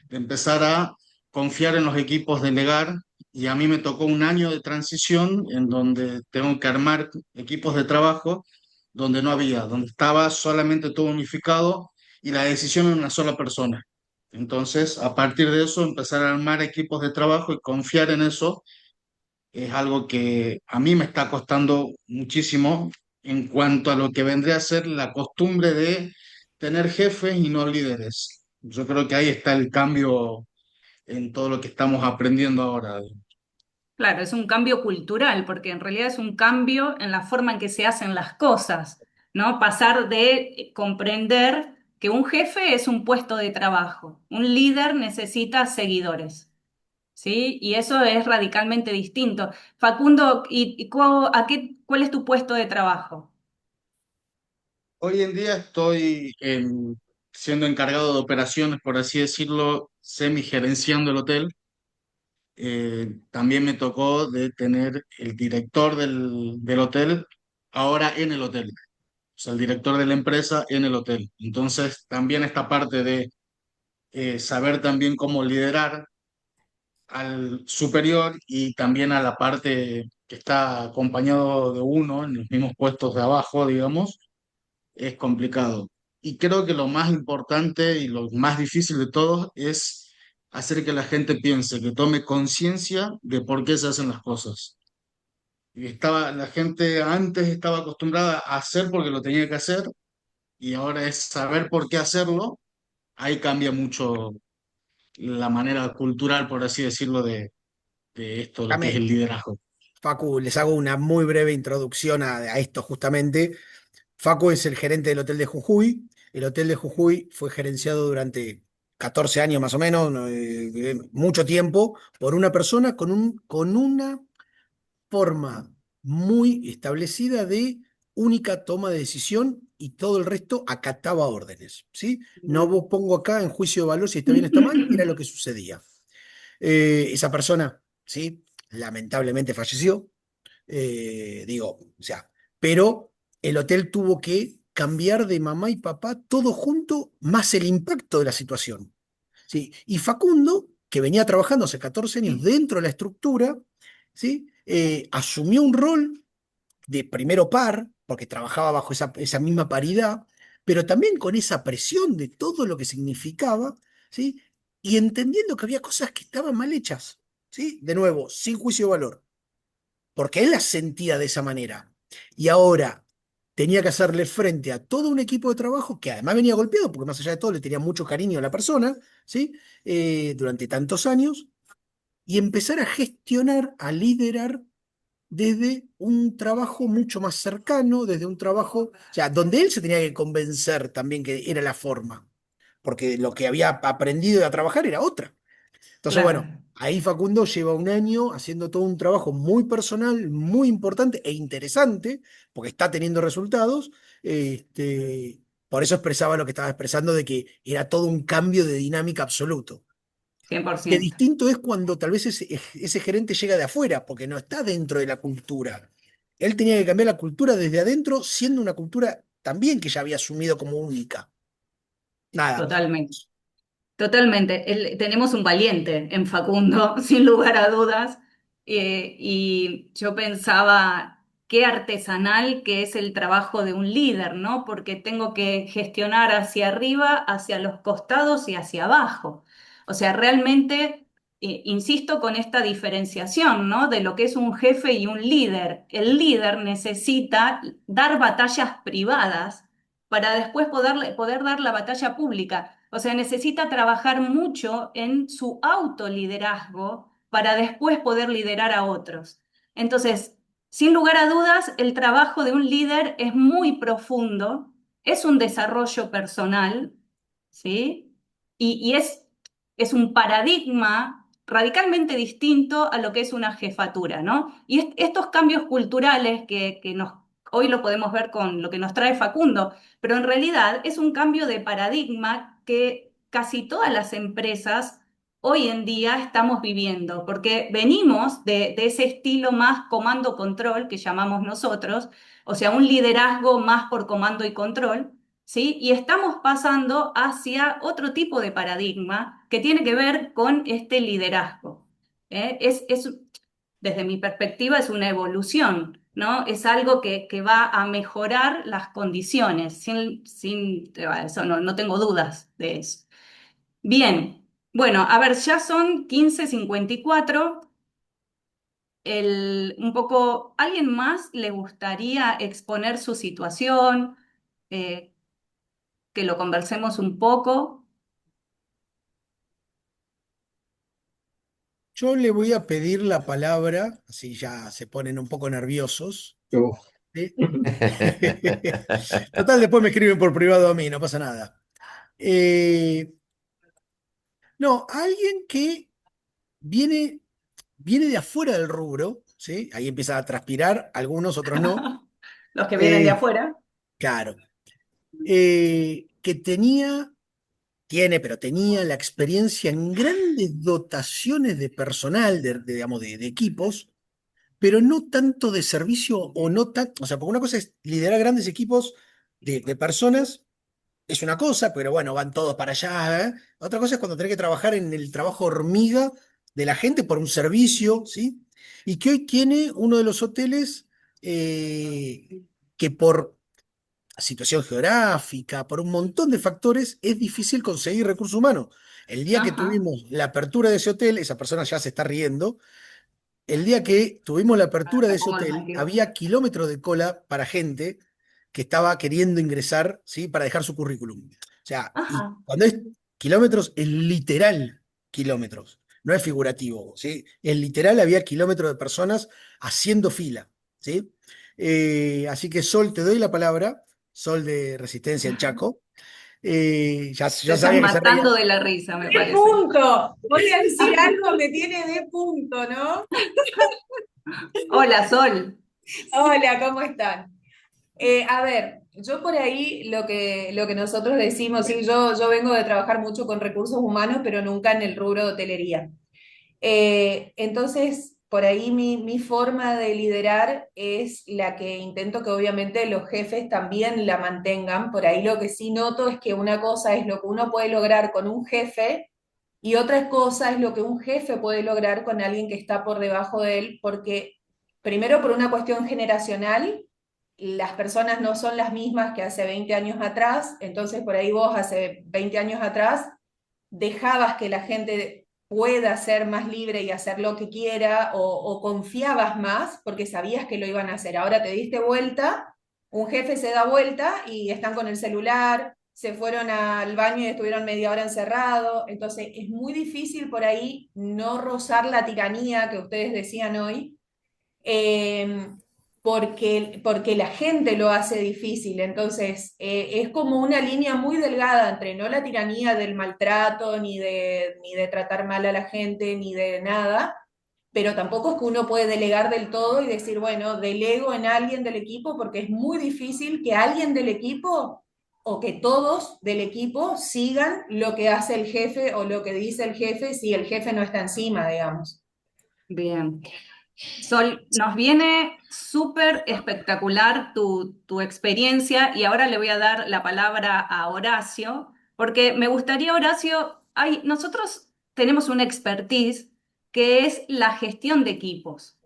de empezar a confiar en los equipos, delegar, y a mí me tocó un año de transición en donde tengo que armar equipos de trabajo donde no había, donde estaba solamente todo unificado y la decisión en una sola persona. Entonces, a partir de eso, empezar a armar equipos de trabajo y confiar en eso es algo que a mí me está costando muchísimo en cuanto a lo que vendría a ser la costumbre de tener jefes y no líderes. Yo creo que ahí está el cambio en todo lo que estamos aprendiendo ahora. Claro, es un cambio cultural, porque en realidad es un cambio en la forma en que se hacen las cosas, ¿no? Pasar de comprender que un jefe es un puesto de trabajo, un líder necesita seguidores, ¿sí? Y eso es radicalmente distinto. Facundo, ¿cuál es tu puesto de trabajo? Hoy en día estoy siendo encargado de operaciones, por así decirlo, semi-gerenciando el hotel. También me tocó de tener el director del hotel ahora en el hotel, o sea, el director de la empresa en el hotel. Entonces, también esta parte de saber también cómo liderar al superior y también a la parte que está acompañado de uno en los mismos puestos de abajo, digamos, es complicado. Y creo que lo más importante y lo más difícil de todo es hacer que la gente piense, que tome conciencia de por qué se hacen las cosas. La gente antes estaba acostumbrada a hacer porque lo tenía que hacer y ahora es saber por qué hacerlo. Ahí cambia mucho la manera cultural, por así decirlo, de esto, lo que es el Amén. liderazgo. Facu, les hago una muy breve introducción a esto justamente. Facu es el gerente del Hotel de Jujuy. El Hotel de Jujuy fue gerenciado durante 14 años más o menos, no, mucho tiempo, por una persona con una forma muy establecida de única toma de decisión y todo el resto acataba órdenes, ¿sí? No vos pongo acá en juicio de valor si está bien o está mal, era lo que sucedía. Esa persona, ¿sí? Lamentablemente falleció, digo, o sea, pero el hotel tuvo que cambiar de mamá y papá todo junto, más el impacto de la situación. ¿Sí? Y Facundo, que venía trabajando hace 14 años dentro de la estructura, ¿sí? Asumió un rol de primero par, porque trabajaba bajo esa misma paridad, pero también con esa presión de todo lo que significaba, ¿sí? Y entendiendo que había cosas que estaban mal hechas, ¿sí? De nuevo, sin juicio de valor, porque él las sentía de esa manera. Y ahora tenía que hacerle frente a todo un equipo de trabajo que además venía golpeado, porque más allá de todo le tenía mucho cariño a la persona, ¿sí? Durante tantos años, y empezar a gestionar, a liderar desde un trabajo mucho más cercano, desde un trabajo, o sea, donde él se tenía que convencer también que era la forma, porque lo que había aprendido a trabajar era otra. Entonces, bueno, Claro. ahí Facundo lleva un año haciendo todo un trabajo muy personal, muy importante e interesante, porque está teniendo resultados. Este, por eso expresaba lo que estaba expresando de que era todo un cambio de dinámica absoluto. Que 100%. distinto es cuando tal vez ese gerente llega de afuera, porque no está dentro de la cultura. Él tenía que cambiar la cultura desde adentro, siendo una cultura también que ya había asumido como única. Nada. Totalmente. Totalmente. Tenemos un valiente en Facundo, sin lugar a dudas. Y yo pensaba qué artesanal que es el trabajo de un líder, ¿no? Porque tengo que gestionar hacia arriba, hacia los costados y hacia abajo. O sea, realmente, insisto con esta diferenciación, ¿no? De lo que es un jefe y un líder. El líder necesita dar batallas privadas para después poder dar la batalla pública. O sea, necesita trabajar mucho en su autoliderazgo para después poder liderar a otros. Entonces, sin lugar a dudas, el trabajo de un líder es muy profundo, es un desarrollo personal, ¿sí? Y es un paradigma radicalmente distinto a lo que es una jefatura, ¿no? Y estos cambios culturales que hoy lo podemos ver con lo que nos trae Facundo, pero en realidad es un cambio de paradigma que casi todas las empresas hoy en día estamos viviendo, porque venimos de ese estilo más comando-control que llamamos nosotros, o sea, un liderazgo más por comando y control, ¿sí? Y estamos pasando hacia otro tipo de paradigma que tiene que ver con este liderazgo. Desde mi perspectiva, es una evolución, ¿no? Es algo que va a mejorar las condiciones, eso no tengo dudas de eso. Bien, bueno, a ver, ya son 15:54. Un poco, ¿alguien más le gustaría exponer su situación? Eh, que lo conversemos un poco. Yo le voy a pedir la palabra, así ya se ponen un poco nerviosos. ¿Sí? Total, después me escriben por privado a mí, no pasa nada. Eh, no, alguien que viene, viene de afuera del rubro, ¿sí? Ahí empieza a transpirar, algunos, otros no. Los que vienen de Eh, afuera. claro. Que pero tenía la experiencia en grandes dotaciones de personal, digamos, de equipos, pero no tanto de servicio o no tan, o sea, porque una cosa es liderar grandes equipos de personas, es una cosa, pero bueno, van todos para allá, ¿eh? Otra cosa es cuando tenés que trabajar en el trabajo hormiga de la gente por un servicio, ¿sí? Y que hoy tiene uno de los hoteles que por situación geográfica, por un montón de factores, es difícil conseguir recursos humanos. El día que Ajá. tuvimos la apertura de ese hotel, esa persona ya se está riendo, el día que tuvimos la apertura de ese ¿Cómo los hotel, motivos? había kilómetros de cola para gente que estaba queriendo ingresar, ¿sí? Para dejar su currículum. O sea, y Ajá. cuando es kilómetros, es literal kilómetros, no es figurativo, ¿sí? En literal había kilómetros de personas haciendo fila, ¿sí? Así que Sol, te doy la palabra, Sol de Resistencia en Chaco. Te Ya estás sabía que se reía. matando de la risa, me De parece. punto. Voy a decir algo, me tiene de punto, ¿no? Hola, Sol. Hola, ¿cómo están? A ver, yo por ahí lo que nosotros decimos, sí, yo vengo de trabajar mucho con recursos humanos, pero nunca en el rubro de hotelería. Entonces, por ahí mi forma de liderar es la que intento que obviamente los jefes también la mantengan. Por ahí lo que sí noto es que una cosa es lo que uno puede lograr con un jefe y otra cosa es lo que un jefe puede lograr con alguien que está por debajo de él, porque primero por una cuestión generacional, las personas no son las mismas que hace 20 años atrás, entonces por ahí vos hace 20 años atrás dejabas que la gente pueda ser más libre y hacer lo que quiera o confiabas más porque sabías que lo iban a hacer. Ahora te diste vuelta, un jefe se da vuelta y están con el celular, se fueron al baño y estuvieron media hora encerrados. Entonces es muy difícil por ahí no rozar la tiranía que ustedes decían hoy, eh, porque la gente lo hace difícil. Entonces, es como una línea muy delgada entre no la tiranía del maltrato, ni de tratar mal a la gente, ni de nada, pero tampoco es que uno puede delegar del todo y decir, bueno, delego en alguien del equipo, porque es muy difícil que alguien del equipo o que todos del equipo sigan lo que hace el jefe o lo que dice el jefe si el jefe no está encima, digamos. Bien. Sol, nos viene súper espectacular tu experiencia y ahora le voy a dar la palabra a Horacio, porque me gustaría, Horacio, nosotros tenemos una expertise que es la gestión de equipos.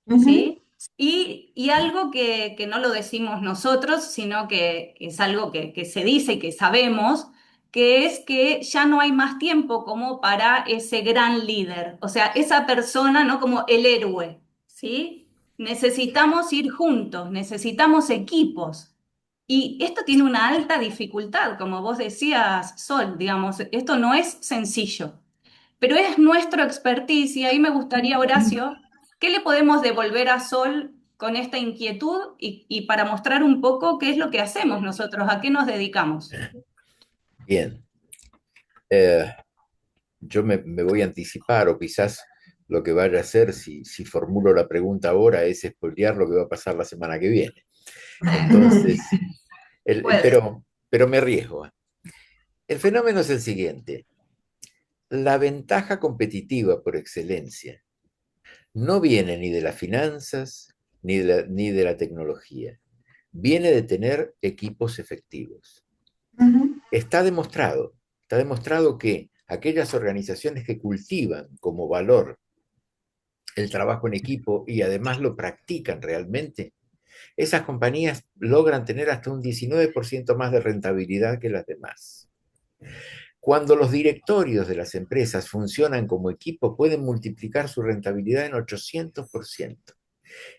Ujú. ¿Sí? Y algo que no lo decimos nosotros, sino que es algo que se dice y que sabemos, que es que ya no hay más tiempo como para ese gran líder, o sea, esa persona, ¿no? Como el héroe, ¿sí? Necesitamos ir juntos, necesitamos equipos. Y esto tiene una alta dificultad, como vos decías, Sol, digamos, esto no es sencillo, pero es nuestro expertise y ahí me gustaría, Horacio, ¿qué le podemos devolver a Sol con esta inquietud y para mostrar un poco qué es lo que hacemos nosotros, a qué nos dedicamos? Bien, eh, yo me voy a anticipar o quizás lo que vaya a hacer si formulo la pregunta ahora es spoilear lo que va a pasar la semana que viene. Entonces, Puede. pero me arriesgo. El fenómeno es el siguiente. La ventaja competitiva por excelencia no viene ni de las finanzas ni de la tecnología. Viene de tener equipos efectivos. Ujú. Está demostrado que aquellas organizaciones que cultivan como valor el trabajo en equipo y además lo practican realmente, esas compañías logran tener hasta un 19% más de rentabilidad que las demás. Cuando los directorios de las empresas funcionan como equipo, pueden multiplicar su rentabilidad en 800%.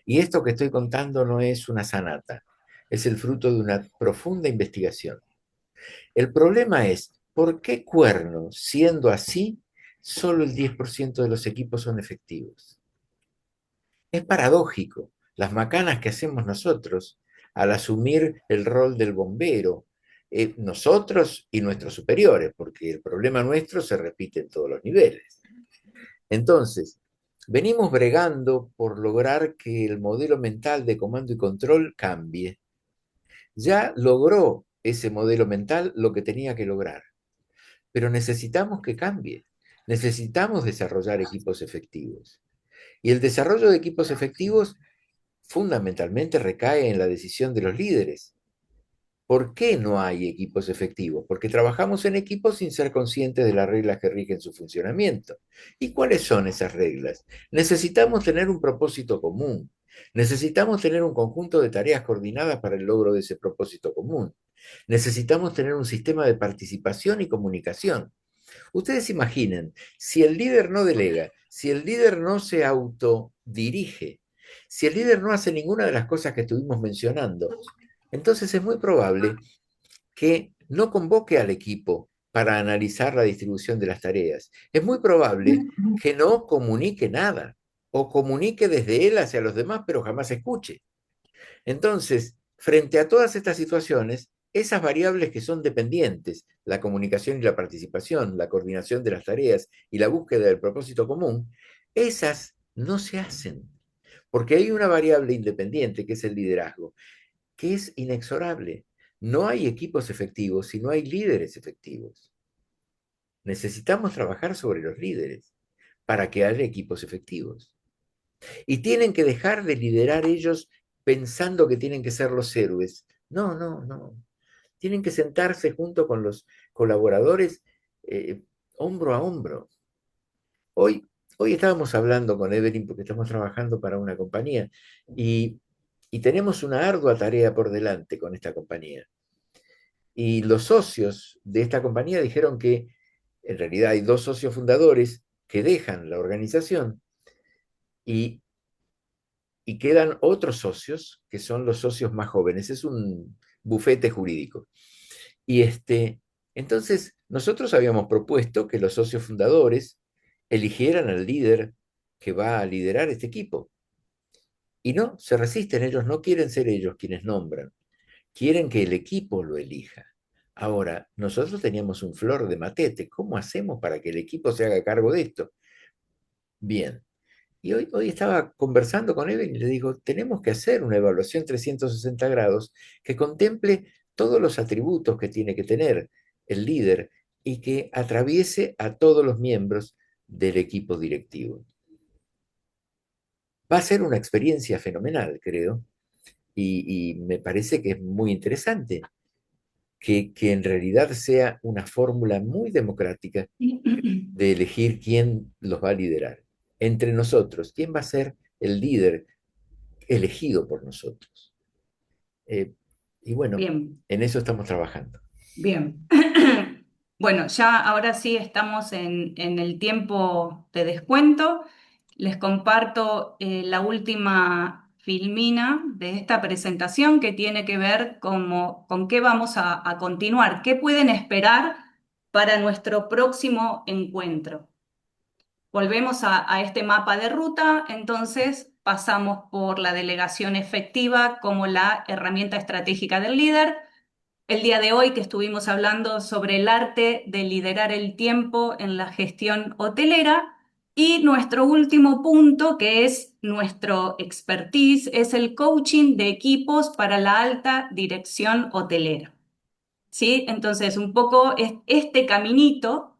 Y esto que estoy contando no es una sanata, es el fruto de una profunda investigación. El problema es, ¿por qué cuerno, siendo así, solo el 10% de los equipos son efectivos? Es paradójico. Las macanas que hacemos nosotros al asumir el rol del bombero, nosotros y nuestros superiores, porque el problema nuestro se repite en todos los niveles. Entonces, venimos bregando por lograr que el modelo mental de comando y control cambie. Ya logró ese modelo mental lo que tenía que lograr, pero necesitamos que cambie. Necesitamos desarrollar equipos efectivos. Y el desarrollo de equipos efectivos fundamentalmente recae en la decisión de los líderes. ¿Por qué no hay equipos efectivos? Porque trabajamos en equipos sin ser conscientes de las reglas que rigen su funcionamiento. ¿Y cuáles son esas reglas? Necesitamos tener un propósito común. Necesitamos tener un conjunto de tareas coordinadas para el logro de ese propósito común. Necesitamos tener un sistema de participación y comunicación. Ustedes imaginen, si el líder no delega, si el líder no se autodirige, si el líder no hace ninguna de las cosas que estuvimos mencionando, entonces es muy probable que no convoque al equipo para analizar la distribución de las tareas. Es muy probable que no comunique nada o comunique desde él hacia los demás, pero jamás escuche. Entonces, frente a todas estas situaciones, esas variables que son dependientes, la comunicación y la participación, la coordinación de las tareas y la búsqueda del propósito común, esas no se hacen, porque hay una variable independiente que es el liderazgo, que es inexorable. No hay equipos efectivos si no hay líderes efectivos. Necesitamos trabajar sobre los líderes para que haya equipos efectivos. Y tienen que dejar de liderar ellos pensando que tienen que ser los héroes. No, no, no. Tienen que sentarse junto con los colaboradores hombro a hombro. Hoy, hoy estábamos hablando con Evelyn porque estamos trabajando para una compañía y tenemos una ardua tarea por delante con esta compañía. Y los socios de esta compañía dijeron que en realidad hay 2 socios fundadores que dejan la organización y quedan otros socios, que son los socios más jóvenes. Es un bufete jurídico. Y entonces, nosotros habíamos propuesto que los socios fundadores eligieran al líder que va a liderar este equipo. Y no, se resisten, ellos no quieren ser ellos quienes nombran, quieren que el equipo lo elija. Ahora, nosotros teníamos un flor de matete, ¿cómo hacemos para que el equipo se haga cargo de esto? Bien, y hoy estaba conversando con Evelyn y le digo, tenemos que hacer una evaluación 360 grados que contemple todos los atributos que tiene que tener el líder y que atraviese a todos los miembros del equipo directivo. Va a ser una experiencia fenomenal, creo, y me parece que es muy interesante que en realidad sea una fórmula muy democrática de elegir quién los va a liderar. Entre nosotros, ¿quién va a ser el líder elegido por nosotros? Y bueno, Bien, en eso estamos trabajando. bien. Bueno, ya ahora sí estamos en el tiempo de descuento. Les comparto la última filmina de esta presentación que tiene que ver con qué vamos a continuar, qué pueden esperar para nuestro próximo encuentro. Volvemos a este mapa de ruta, entonces pasamos por la delegación efectiva como la herramienta estratégica del líder. El día de hoy que estuvimos hablando sobre el arte de liderar el tiempo en la gestión hotelera y nuestro último punto, que es nuestro expertise, es el coaching de equipos para la alta dirección hotelera. ¿Sí? Entonces, un poco este caminito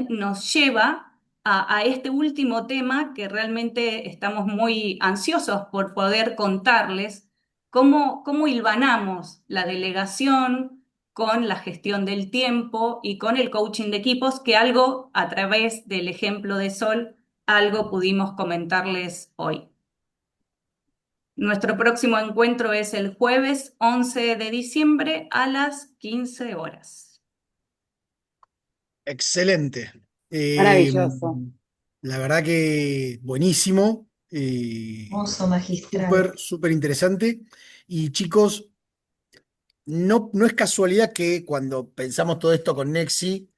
nos lleva a este último tema que realmente estamos muy ansiosos por poder contarles cómo hilvanamos la delegación con la gestión del tiempo y con el coaching de equipos, que algo a través del ejemplo de Sol, algo pudimos comentarles hoy. Nuestro próximo encuentro es el jueves 11 de diciembre a las 15 horas. Excelente. Maravilloso. La verdad que buenísimo. Hermoso, magistral. Súper, súper interesante. Y chicos, no es casualidad que cuando pensamos todo esto con Nexi,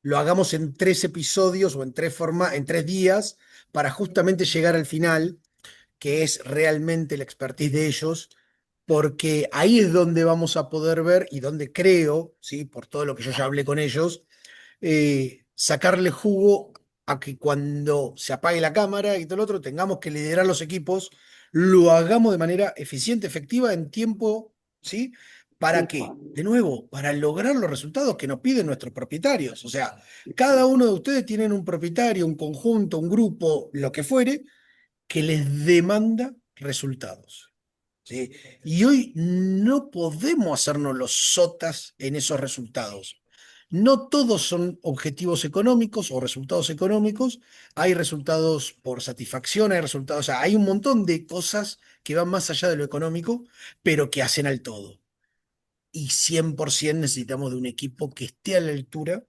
lo hagamos en 3 episodios o en 3 días para justamente llegar al final, que es realmente la expertise de ellos, porque ahí es donde vamos a poder ver y donde creo, ¿sí? Por todo lo que yo ya hablé con ellos, sacarle jugo a que cuando se apague la cámara y todo lo otro, tengamos que liderar los equipos, lo hagamos de manera eficiente, efectiva, en tiempo, ¿sí? ¿Para qué? De nuevo, para lograr los resultados que nos piden nuestros propietarios. O sea, cada uno de ustedes tienen un propietario, un conjunto, un grupo, lo que fuere, que les demanda resultados. ¿sí? Y hoy no podemos hacernos los sotas en esos resultados. No todos son objetivos económicos o resultados económicos. Hay resultados por satisfacción, hay resultados, o sea, hay un montón de cosas que van más allá de lo económico, pero que hacen al todo. Y 100% necesitamos de un equipo que esté a la altura,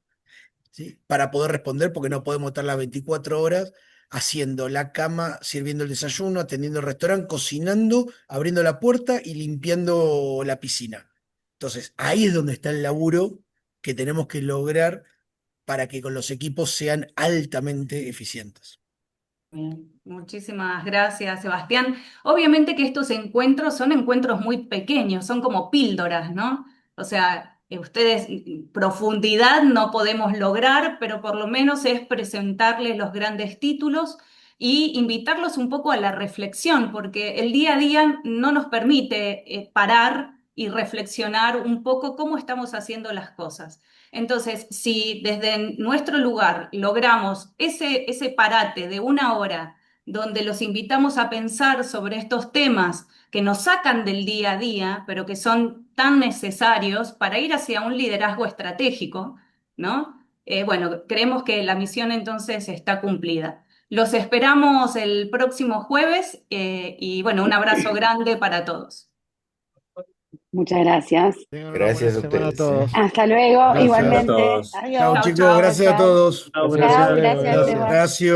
¿sí? Para poder responder, porque no podemos estar las 24 horas haciendo la cama, sirviendo el desayuno, atendiendo el restaurante, cocinando, abriendo la puerta y limpiando la piscina. Entonces, ahí es donde está el laburo que tenemos que lograr para que con los equipos sean altamente eficientes. Bien, muchísimas gracias, Sebastián. Obviamente que estos encuentros son encuentros muy pequeños, son como píldoras, ¿no? O sea, ustedes profundidad no podemos lograr, pero por lo menos es presentarles los grandes títulos y invitarlos un poco a la reflexión, porque el día a día no nos permite parar y reflexionar un poco cómo estamos haciendo las cosas. Entonces, si desde nuestro lugar logramos ese parate de una hora donde los invitamos a pensar sobre estos temas que nos sacan del día a día, pero que son tan necesarios para ir hacia un liderazgo estratégico, ¿no? Bueno, creemos que la misión entonces está cumplida. Los esperamos el próximo jueves y bueno, un abrazo grande para todos. Muchas gracias. Tengan una buena Gracias a semana a ustedes, ¿eh? todos. Hasta luego, Gracias. Gracias a igualmente. todos. Chao, Adiós. Chao, chicos, chao. gracias a Chao. todos. Chao, Hasta Chao, gracias. luego, gracias, gracias. Seba. Gracias.